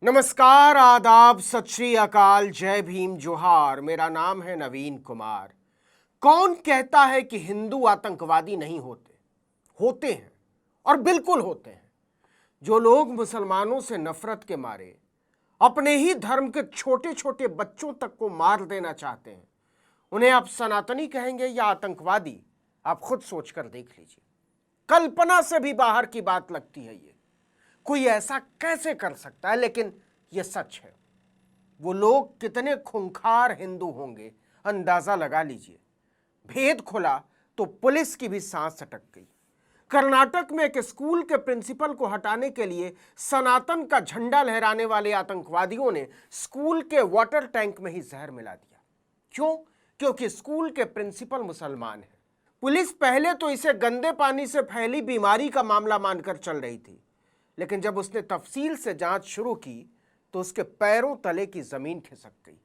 नमस्कार, आदाब, सत श्री अकाल, जय भीम, जोहार। मेरा नाम है नवीन कुमार। कौन कहता है कि हिंदू आतंकवादी नहीं होते? होते हैं, और बिल्कुल होते हैं। जो लोग मुसलमानों से नफरत के मारे अपने ही धर्म के छोटे छोटे बच्चों तक को मार देना चाहते हैं, उन्हें आप सनातनी कहेंगे या आतंकवादी? आप खुद सोचकर देख लीजिए। कल्पना से भी बाहर की बात लगती है ये। कोई ऐसा कैसे कर सकता है? लेकिन यह सच है। वो लोग कितने खूंखार हिंदू होंगे, अंदाजा लगा लीजिए। भेद खुला तो पुलिस की भी सांस अटक गई। कर्नाटक में एक स्कूल के प्रिंसिपल को हटाने के लिए सनातन का झंडा लहराने वाले आतंकवादियों ने स्कूल के वाटर टैंक में ही जहर मिला दिया। क्यों? क्योंकि स्कूल के प्रिंसिपल मुसलमान हैं। पुलिस पहले तो इसे गंदे पानी से फैली बीमारी का मामला मानकर चल रही थी, लेकिन जब उसने तफसील से जांच शुरू की तो उसके पैरों तले की जमीन खिसक गई,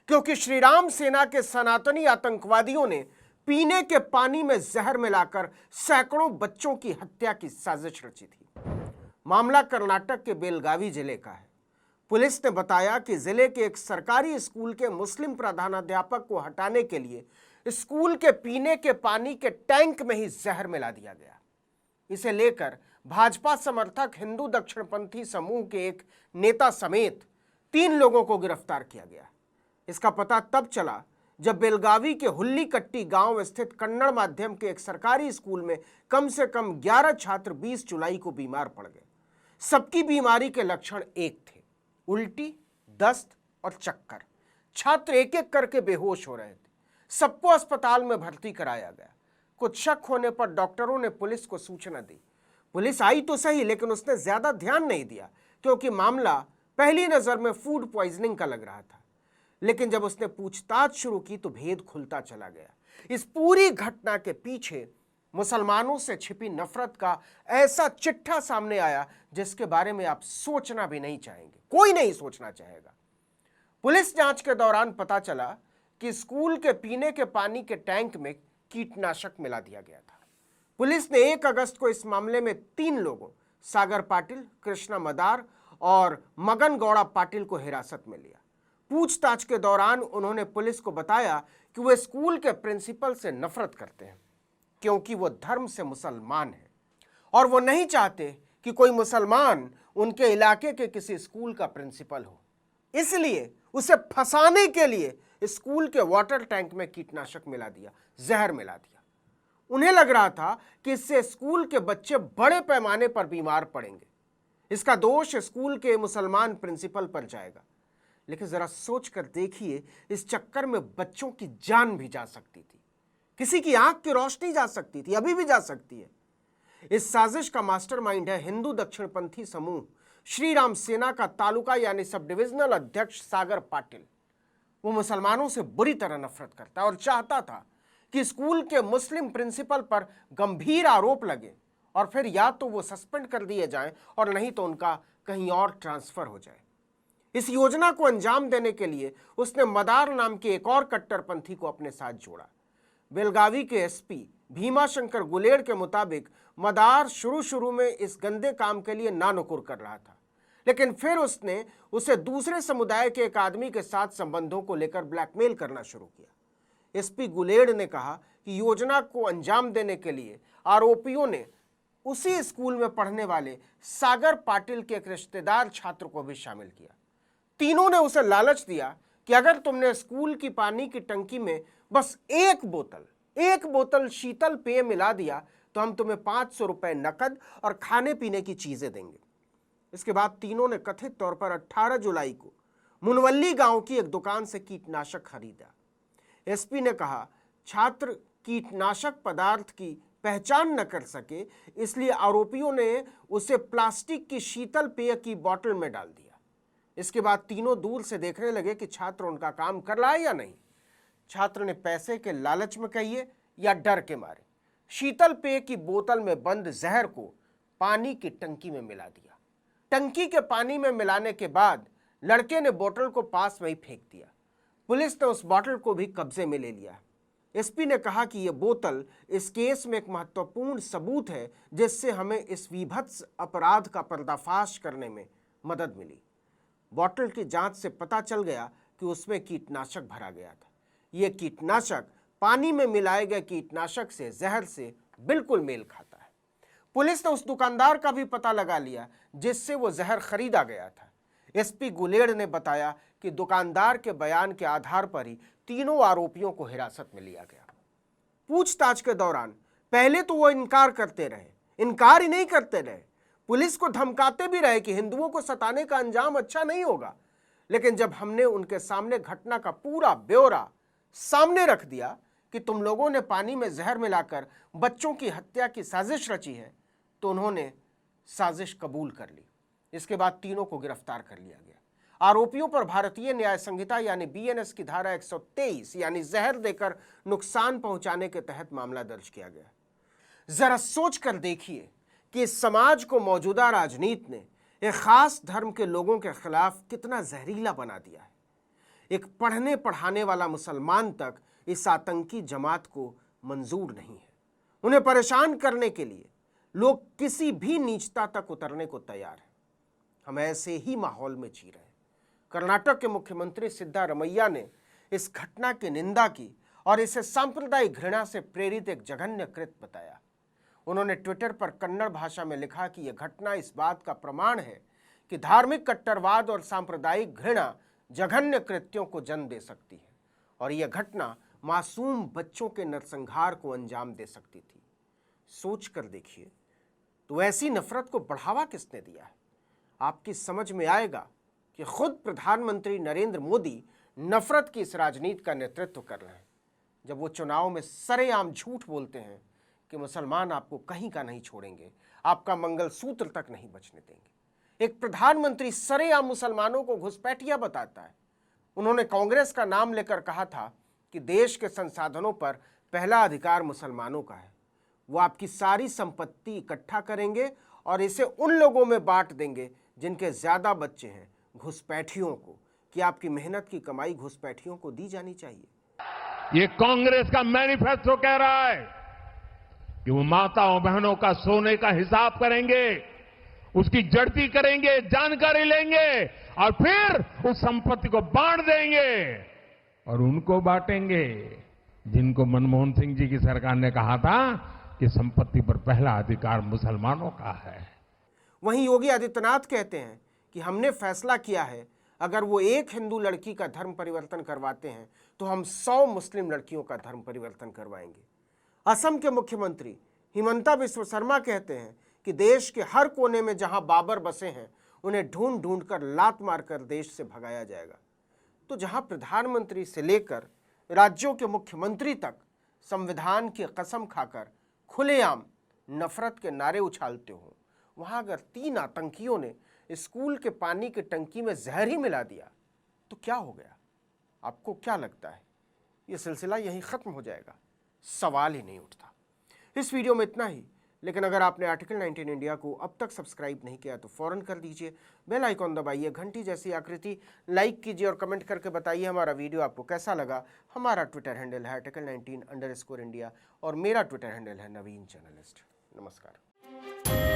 क्योंकि श्रीराम सेना के सनातनी आतंकवादियों ने पीने के पानी में जहर मिलाकर सैकड़ों बच्चों की हत्या की साजिश रची थी। मामला कर्नाटक के बेलगावी जिले का है। पुलिस ने बताया कि जिले के एक सरकारी स्कूल के मुस्लिम प्रधानाध्यापक को हटाने के लिए स्कूल के पीने के पानी के टैंक में ही जहर मिला दिया गया। इसे लेकर भाजपा समर्थक हिंदू दक्षिणपंथी समूह के एक नेता समेत 3 लोगों को गिरफ्तार किया गया। इसका पता तब चला जब बेलगावी के हुल्लीकट्टी गांव स्थित कन्नड़ माध्यम के एक सरकारी स्कूल में कम से कम 11 छात्र 20 जुलाई को बीमार पड़ गए। सबकी बीमारी के लक्षण एक थे: उल्टी, दस्त और चक्कर। छात्र एक एक करके बेहोश हो रहे थे। सबको अस्पताल में भर्ती कराया गया। कुछ शक होने पर डॉक्टरों ने पुलिस को सूचना दी। पुलिस आई तो सही, लेकिन उसने ज्यादा ध्यान नहीं दिया, क्योंकि मामला पहली नजर में फूड पॉइजनिंग का लग रहा था। लेकिन जब उसने पूछताछ शुरू की तो भेद खुलता चला गया। इस पूरी घटना के पीछे मुसलमानों से छिपी नफरत का ऐसा चिट्ठा सामने आया जिसके बारे में आप सोचना भी नहीं चाहेंगे, कोई नहीं सोचना चाहेगा। पुलिस जांच के दौरान पता चला कि स्कूल के पीने के पानी के टैंक में कीटनाशक मिला दिया गया था। पुलिस ने 1 अगस्त को इस मामले में 3 लोगों, सागर पाटिल, कृष्णा मदार और मगन गौड़ा पाटिल को हिरासत में लिया। पूछताछ के दौरान उन्होंने पुलिस को बताया कि वे स्कूल के प्रिंसिपल से नफरत करते हैं, क्योंकि वो धर्म से मुसलमान हैं और वो नहीं चाहते कि कोई मुसलमान उनके इलाके के किसी स्कूल का प्रिंसिपल हो। इसलिए उसे फंसाने के लिए स्कूल के वाटर टैंक में कीटनाशक मिला दिया, जहर मिला दिया। उन्हें लग रहा था कि इससे स्कूल के बच्चे बड़े पैमाने पर बीमार पड़ेंगे। इसका दोष स्कूल के मुसलमान प्रिंसिपल पर जाएगा। लेकिन जरा सोच कर देखिए, इस चक्कर में बच्चों की जान भी जा सकती थी, किसी की आंख की रोशनी जा सकती थी, अभी भी जा सकती है। इस साजिश का मास्टरमाइंड है हिंदू दक्षिणपंथी समूह श्रीराम सेना का तालुका यानी सब डिविजनल अध्यक्ष सागर पाटिल। वो मुसलमानों से बुरी तरह नफरत करता और चाहता था कि स्कूल के मुस्लिम प्रिंसिपल पर गंभीर आरोप लगे और फिर या तो वो सस्पेंड कर दिए जाएं और नहीं तो उनका कहीं और ट्रांसफर हो जाए। इस योजना को अंजाम देने के लिए उसने मदार नाम के एक और कट्टरपंथी को अपने साथ जोड़ा। बेलगावी के एसपी भीमाशंकर गुलेड़ के मुताबिक मदार शुरू में इस गंदे काम के लिए नानुकुर कर रहा था, लेकिन फिर उसने उसे दूसरे समुदाय के एक आदमी के साथ संबंधों को लेकर ब्लैकमेल करना शुरू किया। एसपी गुलेड़ ने कहा कि योजना को अंजाम देने के लिए आरोपियों ने उसी स्कूल में पढ़ने वाले सागर पाटिल के एक रिश्तेदार छात्र को भी शामिल किया। तीनों ने उसे लालच दिया कि अगर तुमने स्कूल की पानी की टंकी में बस एक बोतल शीतल पेय मिला दिया तो हम तुम्हें 500 रुपए नकद और खाने पीने की चीजें देंगे। इसके बाद तीनों ने कथित तौर पर 18 जुलाई को मुनवल्ली गांव की एक दुकान से कीटनाशक खरीदा। एसपी ने कहा छात्र कीटनाशक पदार्थ की पहचान न कर सके, इसलिए आरोपियों ने उसे प्लास्टिक की शीतल पेय की बोतल में डाल दिया। इसके बाद तीनों दूर से देखने लगे कि छात्र उनका काम कर रहा है या नहीं। छात्र ने पैसे के लालच में कहिए या डर के मारे शीतल पेय की बोतल में बंद जहर को पानी की टंकी में मिला दिया। टंकी के पानी में मिलाने के बाद लड़के ने बोतल को पास में ही फेंक दिया। पुलिस ने उस बोतल को भी कब्जे में ले लिया। एसपी ने कहा कि यह बोतल इस केस में एक महत्वपूर्ण सबूत है, जिससे हमें इस विभत्स अपराध का पर्दाफाश करने में मदद मिली। बॉटल की जांच से पता चल गया कि उसमें कीटनाशक भरा गया था। यह कीटनाशक पानी में मिलाए गए कीटनाशक से, जहर से बिल्कुल मेल खाता है। पुलिस ने उस दुकानदार का भी पता लगा लिया जिससे वो जहर खरीदा गया था। एसपी गुलेड़ ने बताया कि दुकानदार के बयान के आधार पर ही तीनों आरोपियों को हिरासत में लिया गया। पूछताछ के दौरान पहले तो वो इनकार करते रहे, इनकार ही नहीं करते रहे, पुलिस को धमकाते भी रहे कि हिंदुओं को सताने का अंजाम अच्छा नहीं होगा। लेकिन जब हमने उनके सामने घटना का पूरा ब्यौरा सामने रख दिया कि तुम लोगों ने पानी में जहर मिलाकर बच्चों की हत्या की साजिश रची है, तो उन्होंने साजिश कबूल कर ली। इसके बाद तीनों को गिरफ्तार कर लिया गया। आरोपियों पर भारतीय न्याय संहिता यानी बीएनएस की धारा 123 यानी जहर देकर नुकसान पहुंचाने के तहत मामला दर्ज किया गया। जरा सोच कर देखिए कि इस समाज को मौजूदा राजनीति ने एक खास धर्म के लोगों के खिलाफ कितना जहरीला बना दिया है। एक पढ़ने पढ़ाने वाला मुसलमान तक इस आतंकी जमात को मंजूर नहीं है। उन्हें परेशान करने के लिए लोग किसी भी नीचता तक उतरने को तैयार हैं। हम ऐसे ही माहौल में जी रहे हैं। कर्नाटक के मुख्यमंत्री सिद्धारमैया ने इस घटना की निंदा की और इसे सांप्रदायिक घृणा से प्रेरित एक जघन्य कृत्य बताया। उन्होंने ट्विटर पर कन्नड़ भाषा में लिखा कि यह घटना इस बात का प्रमाण है कि धार्मिक कट्टरवाद और सांप्रदायिक घृणा जघन्य कृत्यों को जन्म दे सकती है और यह घटना मासूम बच्चों के नरसंहार को अंजाम दे सकती थी। सोच कर देखिए तो ऐसी नफरत को बढ़ावा किसने दिया है? आपकी समझ में आएगा कि खुद प्रधानमंत्री नरेंद्र मोदी नफरत की इस राजनीति का नेतृत्व कर रहे हैं, जब वो चुनाव में सरेआम झूठ बोलते हैं कि मुसलमान आपको कहीं का नहीं छोड़ेंगे, आपका मंगलसूत्र तक नहीं बचने देंगे। एक प्रधानमंत्री सरेआम मुसलमानों को घुसपैठिया बताता है। उन्होंने कांग्रेस का नाम लेकर कहा था कि देश के संसाधनों पर पहला अधिकार मुसलमानों का है। वो आपकी सारी संपत्ति इकट्ठा करेंगे और इसे उन लोगों में बांट देंगे जिनके ज्यादा बच्चे हैं, घुसपैठियों को, कि आपकी मेहनत की कमाई घुसपैठियों को दी जानी चाहिए। ये कांग्रेस का मैनिफेस्टो कह रहा है कि वो माताओं बहनों का सोने का हिसाब करेंगे, उसकी जड़ती करेंगे, जानकारी लेंगे और फिर उस संपत्ति को बांट देंगे और उनको बांटेंगे जिनको मनमोहन सिंह जी की सरकार ने कहा था कि संपत्ति पर पहला अधिकार मुसलमानों का है। वहीं योगी आदित्यनाथ कहते हैं कि हमने फैसला किया है अगर वो एक हिंदू लड़की का धर्म परिवर्तन करवाते हैं तो हम 100 मुस्लिम लड़कियों का धर्म परिवर्तन करवाएंगे। असम के मुख्यमंत्री हिमंता बिस्वा शर्मा कहते हैं कि देश के हर कोने में जहां बाबर बसे हैं उन्हें ढूंढ ढूंढ कर लात मारकर देश से भगाया जाएगा। तो जहां प्रधानमंत्री से लेकर राज्यों के मुख्यमंत्री तक संविधान की कसम खाकर खुलेआम नफरत के नारे उछालते हो, वहां अगर 3 आतंकियों ने स्कूल के पानी की टंकी में जहर ही मिला दिया तो क्या हो गया? आपको क्या लगता है ये सिलसिला यहीं खत्म हो जाएगा? सवाल ही नहीं उठता। इस वीडियो में इतना ही, लेकिन अगर आपने आर्टिकल 19 इंडिया को अब तक सब्सक्राइब नहीं किया तो फौरन कर दीजिए। बेल आइकॉन दबाइए, घंटी जैसी आकृति लाइक कीजिए और कमेंट करके बताइए हमारा वीडियो आपको कैसा लगा। हमारा ट्विटर हैंडल है article19_India और मेरा ट्विटर हैंडल है नवीन जर्नलिस्ट। नमस्कार।